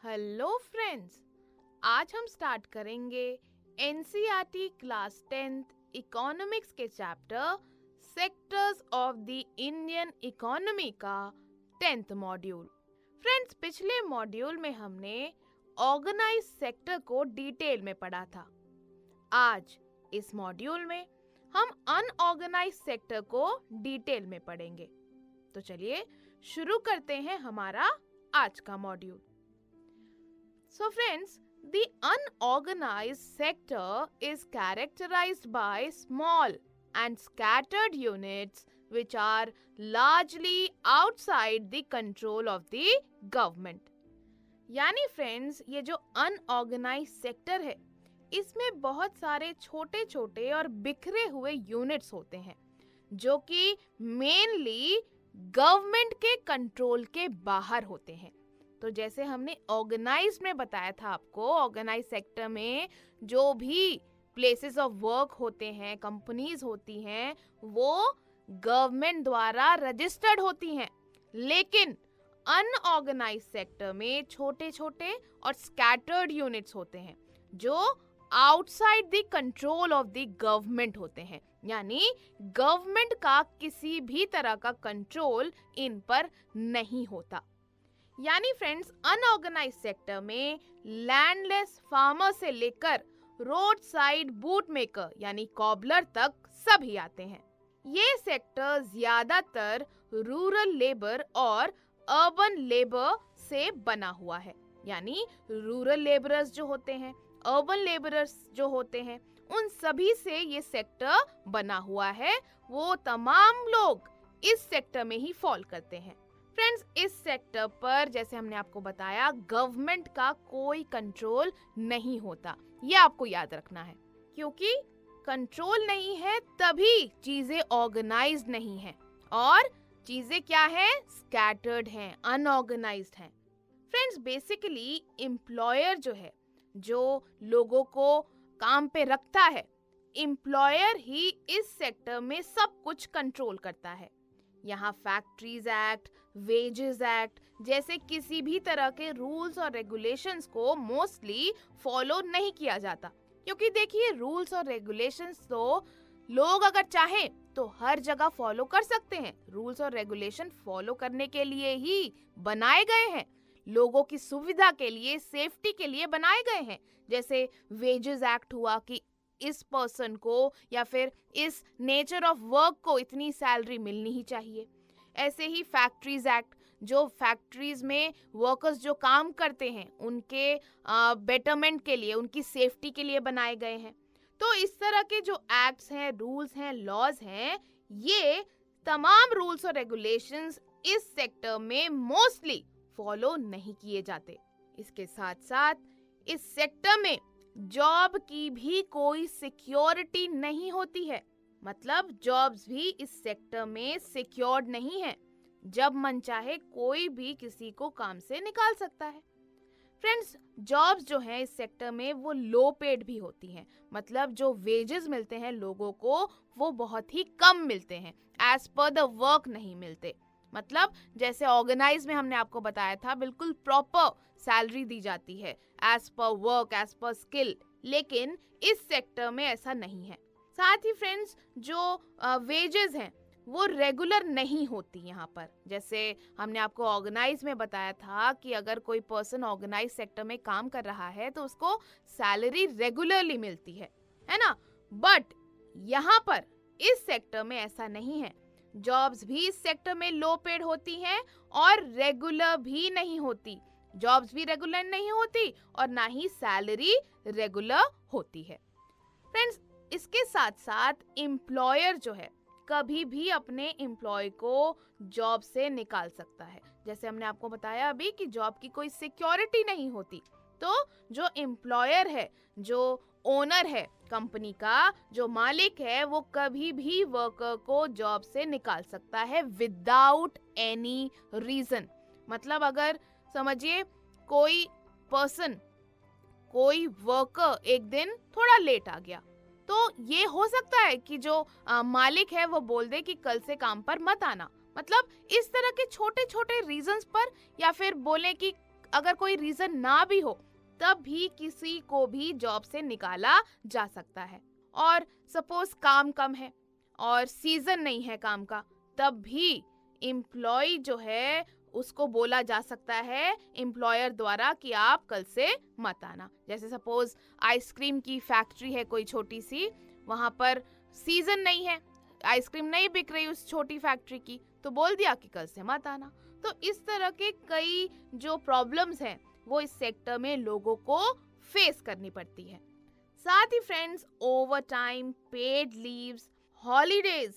Hello friends, आज हम start करेंगे एनसीईआरटी क्लास 10th इकोनॉमिक्स के chapter sectors of the Indian economy का 10th मॉड्यूल। फ्रेंड्स, पिछले मॉड्यूल में हमने ऑर्गेनाइज सेक्टर को डिटेल में पढ़ा था। आज इस मॉड्यूल में हम अनऑर्गेनाइज सेक्टर को डिटेल में पढ़ेंगे। तो चलिए शुरू करते हैं हमारा आज का module. So friends, the unorganized sector is characterized by small and scattered units which are largely outside the control of the government. यानी फ्रेंड्स, ये जो अनऑर्गेनाइज्ड सेक्टर है, इसमें बहुत सारे छोटे छोटे और बिखरे हुए यूनिट्स होते हैं जो कि मेनली गवर्नमेंट के कंट्रोल के बाहर होते हैं। तो जैसे हमने ऑर्गेनाइज्ड में बताया था आपको, ऑर्गेनाइज्ड सेक्टर में जो भी प्लेसेस ऑफ वर्क होते हैं, कंपनीज होती हैं, वो गवर्नमेंट द्वारा रजिस्टर्ड होती हैं। लेकिन अनऑर्गेनाइज्ड सेक्टर में छोटे छोटे और स्कैटर्ड यूनिट्स होते हैं जो outside the control of the government होते हैं। यानी गवर्नमेंट का किसी भी तरह का कंट्रोल इन पर नहीं होता। यानी फ्रेंड्स, अनऑर्गेनाइज्ड सेक्टर में लैंडलेस फार्मर से लेकर रोड साइड बूट मेकर यानी कॉबलर तक सभी आते हैं। ये सेक्टर ज्यादातर रूरल लेबर और अर्बन लेबर से बना हुआ है। यानी रूरल लेबरर्स जो होते हैं, अर्बन लेबरर्स जो होते हैं, उन सभी से ये सेक्टर बना हुआ है। वो तमाम लोग इस सेक्टर में ही फॉल करते हैं। फ्रेंड्स, इस सेक्टर पर जैसे हमने आपको बताया, गवर्नमेंट का कोई कंट्रोल नहीं होता। ये आपको याद रखना है, क्योंकि कंट्रोल नहीं है तभी चीजें ऑर्गेनाइज्ड नहीं है और चीजें क्या है, स्कैटर्ड हैं, अनऑर्गेनाइज्ड हैं। फ्रेंड्स, बेसिकली एम्प्लॉयर जो है, जो लोगों को काम पे रखता है, एम्प्लॉयर ही इस सेक्टर में सब कुछ कंट्रोल करता है। यहाँ फैक्ट्रीज एक्ट, वेजेस एक्ट जैसे किसी भी तरह के रूल्स और रेगुलेशंस को मोस्टली फॉलो नहीं किया जाता, क्योंकि देखिए रूल्स और रेगुलेशंस तो लोग अगर चाहें तो हर जगह फॉलो कर सकते हैं। रूल्स और रेगुलेशन फॉलो करने के लिए ही बनाए गए हैं, लोगों की सुविधा के लिए, सेफ्टी के लिए बनाए गए हैं। जैसे वेजेस एक्ट हुआ कि इस पर्सन को या फिर इस नेचर ऑफ वर्क को इतनी सैलरी मिलनी ही चाहिए। ऐसे ही फैक्ट्रीज एक्ट, जो फैक्ट्रीज में वर्कर्स जो काम करते हैं उनके बेटरमेंट के लिए, उनकी सेफ्टी के लिए बनाए गए हैं। तो इस तरह के जो एक्ट्स हैं, रूल्स हैं, लॉज हैं, ये तमाम रूल्स और रेगुलेशंस इस सेक्टर में मोस्टली फॉलो नहीं किए जाते। इसके साथ साथ इस सेक्टर में जॉब की भी कोई सिक्योरिटी नहीं होती है। मतलब जॉब्स भी इस सेक्टर में सिक्योर्ड नहीं है। जब मन चाहे कोई भी किसी को काम से निकाल सकता है। फ्रेंड्स, जॉब्स जो हैं इस सेक्टर में वो लो पेड भी होती हैं। मतलब जो वेजेस मिलते हैं लोगों को, वो बहुत ही कम मिलते हैं, एज पर द वर्क नहीं मिलते। मतलब जैसे ऑर्गेनाइज में हमने आपको बताया था, बिल्कुल प्रॉपर सैलरी दी जाती है as per work, as per skill. लेकिन इस सेक्टर में ऐसा नहीं है। साथ ही फ्रेंड्स, जो वेजेस हैं वो रेगुलर नहीं होती यहाँ पर। जैसे हमने आपको ऑर्गेनाइज में बताया था कि अगर कोई पर्सन ऑर्गेनाइज सेक्टर में काम कर रहा है तो उसको सैलरी रेगुलरली मिलती है ना। बट यहाँ पर इस सेक्टर में ऐसा नहीं है। जॉब्स भी इस सेक्टर में लो पेड होती हैं और रेगुलर भी नहीं होती। जॉब्स भी रेगुलर नहीं होती और ना ही सैलरी रेगुलर होती है। फ्रेंड्स, इसके साथ साथ एम्प्लॉयर जो है कभी भी अपने एम्प्लॉय को जॉब से निकाल सकता है। जैसे हमने आपको बताया अभी कि जॉब की कोई सिक्योरिटी नहीं होती। तो जो एम्प्लॉयर है, जो ओनर है कंपनी का, जो मालिक है, वो कभी भी वर्कर को जॉब से निकाल सकता है विदाउट एनी रीजन। मतलब अगर समझिए कोई पर्सन, कोई वर्कर एक दिन थोड़ा लेट आ गया, तो ये हो सकता है कि जो मालिक है वो बोल दे कि कल से काम पर मत आना। मतलब इस तरह के छोटे छोटे रीजंस पर, या फिर बोले कि अगर कोई रीजन ना भी हो तब भी किसी को भी जॉब से निकाला जा सकता है। और सपोज काम कम है और सीजन नहीं है काम का, तब भी एम्प्लॉय जो है उसको बोला जा सकता है एम्प्लॉयर द्वारा कि आप कल से मत आना। जैसे सपोज आइसक्रीम की फैक्ट्री है कोई छोटी सी, वहां पर सीजन नहीं है, आइसक्रीम नहीं बिक रही उस छोटी फैक्ट्री की, तो बोल दिया कि कल से मत आना। तो इस तरह के कई जो प्रॉब्लम्स हैं वो इस सेक्टर में लोगों को फेस करनी पड़ती है। साथ ही friends, overtime, paid leaves, holidays,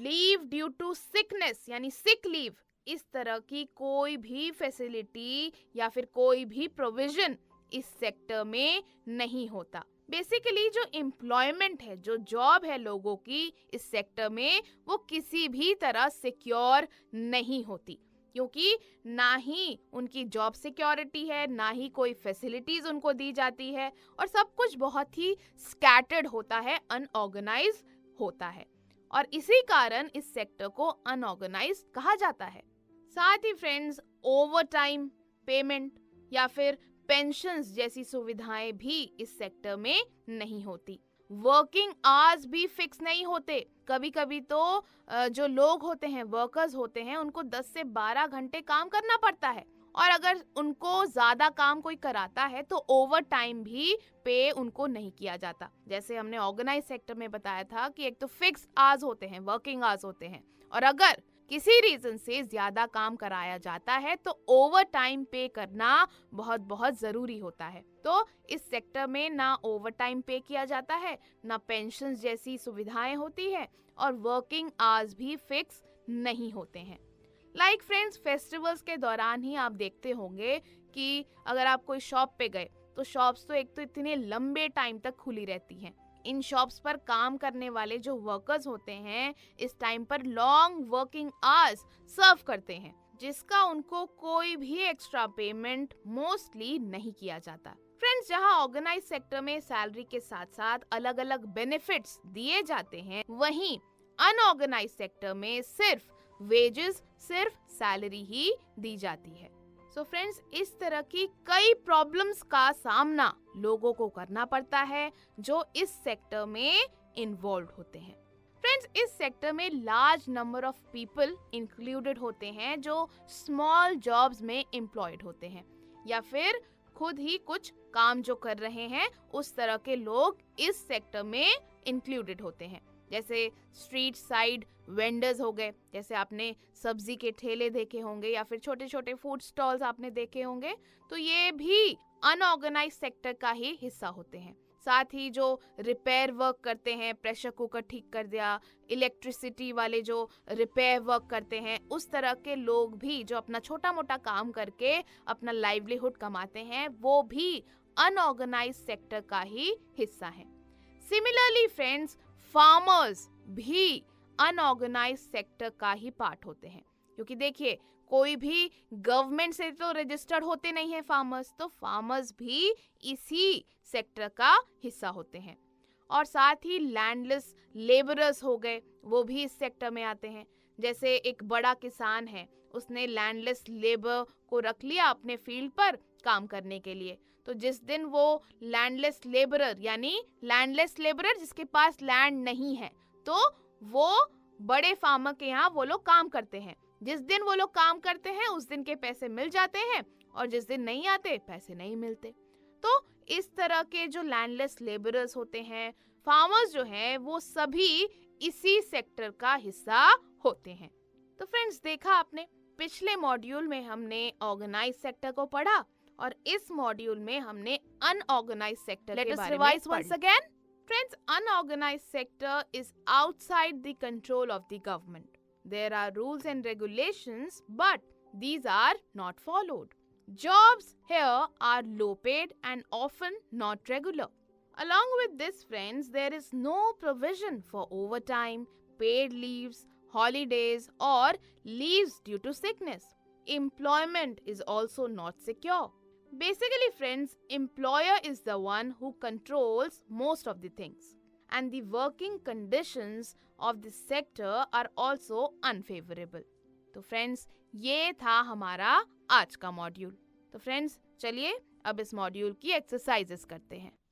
leave due to sickness यानी सिक लीव, इस तरह की कोई भी फैसिलिटी या फिर कोई भी प्रोविजन इस सेक्टर में नहीं होता। बेसिकली जो एम्प्लॉयमेंट है, जो जॉब है लोगों की इस सेक्टर में, वो किसी भी तरह सिक्योर नहीं होती, क्योंकि ना ही उनकी जॉब सिक्योरिटी है, ना ही कोई फैसिलिटीज उनको दी जाती है, और सब कुछ बहुत ही स्कैटर्ड होता है, अनऑर्गेनाइज होता है, और इसी कारण इस सेक्टर को अनऑर्गेनाइज कहा जाता है। साथ ही फ्रेंड्स, ओवर टाइम पेमेंट या फिर पेंशन्स जैसी सुविधाएं भी इस सेक्टर में नहीं होती। वर्किंग आवर्स भी फिक्स नहीं होते। कभी कभी तो जो लोग होते हैं, वर्कर्स होते हैं, उनको 10 से 12 घंटे काम करना पड़ता है, और अगर उनको ज्यादा काम कोई कराता है तो ओवर टाइम भी पे उनको नहीं किया जाता। जैसे हमने ऑर्गेनाइज सेक्टर में बताया था कि एक तो फिक्स आवर्स होते हैं, वर्किंग आवर्स होते हैं, और अगर किसी रीजन से ज्यादा काम कराया जाता है तो ओवर टाइम पे करना बहुत बहुत जरूरी होता है। तो इस सेक्टर में ना ओवर टाइम पे किया जाता है, ना पेंशन जैसी सुविधाएं होती है, और वर्किंग आवर्स भी फिक्स नहीं होते हैं। लाइक फ्रेंड्स, फेस्टिवल्स के दौरान ही आप देखते होंगे कि अगर आप कोई शॉप पे गए तो शॉप्स तो एक तो इतने लंबे टाइम तक खुली रहती हैं। इन शॉप्स पर काम करने वाले जो वर्कर्स होते हैं इस टाइम पर लॉन्ग वर्किंग आवर्स सर्व करते हैं, जिसका उनको कोई भी एक्स्ट्रा पेमेंट मोस्टली नहीं किया जाता। फ्रेंड्स, जहां ऑर्गेनाइज सेक्टर में सैलरी के साथ साथ अलग अलग बेनिफिट्स दिए जाते हैं, वहीं अनऑर्गेनाइज सेक्टर में सिर्फ वेजेस, सिर्फ सैलरी ही दी जाती है। सो फ्रेंड्स, इस तरह की कई प्रॉब्लम्स का सामना लोगों को करना पड़ता है जो इस सेक्टर में इन्वॉल्व होते हैं। फ्रेंड्स, इस सेक्टर में large number of people included होते हैं जो स्मॉल जॉब्स में एम्प्लॉयड होते हैं, या फिर खुद ही कुछ काम जो कर रहे हैं उस तरह के लोग इस सेक्टर में इंक्लूडेड होते हैं। जैसे स्ट्रीट साइड वेंडर्स हो गए, जैसे आपने सब्जी के ठेले देखे होंगे या फिर छोटे छोटे फूड स्टॉल्स आपने देखे होंगे, तो ये भी अनऑर्गेनाइज सेक्टर का ही हिस्सा होते हैं। साथ ही जो रिपेयर वर्क करते हैं, प्रेशर कुकर ठीक कर दिया, इलेक्ट्रिसिटी वाले जो रिपेयर वर्क करते हैं, उस तरह के लोग भी जो अपना छोटा मोटा काम करके अपना लाइवलीहुड कमाते हैं, वो भी अनऑर्गेनाइज सेक्टर का ही हिस्सा है। सिमिलरली फ्रेंड्स, फार्मर्स भी अनऑर्गेनाइज सेक्टर का ही पार्ट होते हैं, क्योंकि देखिए कोई भी गवर्नमेंट से तो रजिस्टर्ड होते नहीं है फार्मर्स, तो फार्मर्स भी इसी सेक्टर का हिस्सा होते हैं। और साथ ही लैंडलेस लेबरर्स हो गए, वो भी इस सेक्टर में आते हैं। जैसे एक बड़ा किसान है, उसने लैंडलेस लेबर को रख लिया अपने फील्ड पर काम करने के लिए, तो जिस दिन वो लैंडलेस लेबरर यानी लैंडलेस लेबरर जिसके पास लैंड नहीं है, तो वो बड़े फार्मर के यहाँ वो लोग काम करते हैं। जिस दिन वो लोग काम करते हैं उस दिन के पैसे मिल जाते हैं, और जिस दिन नहीं आते पैसे नहीं मिलते। तो इस तरह के जो लैंडलेस लेबरर्स होते हैं, फार्मर्स जो हैं, वो सभी इसी सेक्टर का हिस्सा होते हैं। तो फ्रेंड्स, देखा आपने, पिछले मॉड्यूल में हमने ऑर्गेनाइज सेक्टर को पढ़ा, और इस मॉड्यूल में हमने अनऑर्गेनाइज सेक्टर के बारे में पढ़ा। Friends, unorganized sector is outside the control of the government. There are rules and regulations, but these are not followed. Jobs here are low paid and often not regular. Along with this, friends, there is no provision for overtime, paid leaves, holidays, or leaves due to sickness. Employment is also not secure. Basically, friends, employer is the one who controls most of the things, and the working conditions of this sector are also unfavorable. तो friends, ये था हमारा आज का module. तो friends चलिए अब इस मॉड्यूल की एक्सरसाइजेस करते हैं।